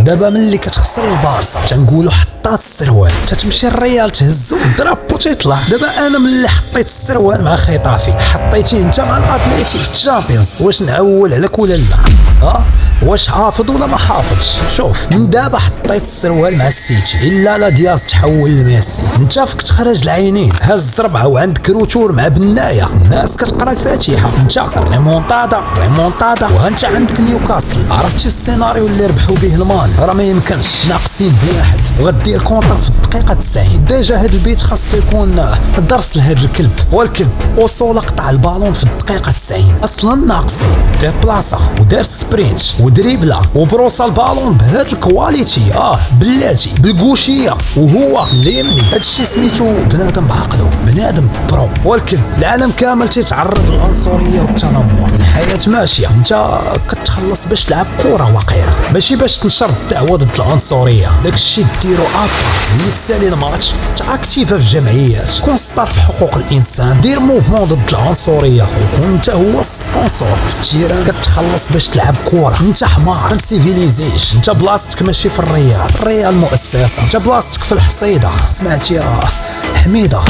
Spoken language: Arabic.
دابا ملي كتخسر البارسا تنقولوا حطات السروال، تتمشي الريال تهزو الدرابو تيطلع. دابا انا ملي حطيت السروال مع خطافي، حطيتيه انت مع الاتليتي في الشامبيونز، واش نعول عليك ولا لا؟ واش حافظ ولا ما حافظش؟ شوف من دابا حطيت السروال مع السيتي، الا لا دياز تحول لميسي. انت فيك تخرج العينين، هاز الربعه وعندك روتور مع بنايه، الناس كتقرا الفاتحه. انت ريمونطادا وانت عندك نيوكاسل. عرفتي السيناريو اللي ربحوا به المان؟ راه ما يمكنش، ناقصين بواحد وغدير كونطر في الدقيقه 90. ديجا هاد البيت خاصو يكون درس لهاد الكلب، والكلب وصول قطع البالون في الدقيقه 90. اصلا ناقصين دير بلاصه ودار سبرينت ودريبلا وبروسا البالون بهاد الكواليتي. بلاتي بالكوشيه وهو اليمني. هادشي سميتو بنادم بعقلو، بنادم برو. والكلب العالم كامل تيتعرض للعنصريه والتنمر. الحياه ماشيه، انت كتخلص باش تلعب كره وقيره، ماشي باش تنشر الدعوه ضد العنصريه. داكشي ديرو ملي تسالي الماتش تاكتيفا في الجمعيات، كون ستار في حقوق الانسان، دير موفمون ضد العنصريه، وكون انت هو السبونسور في التيران كتخلص باش تلعب كره. انت حمار، ما سيفيليزيش. انت بلاصتك ماشي في الريال مؤسسه، انت بلاصتك في الحصيده. سمعتي يا حميده؟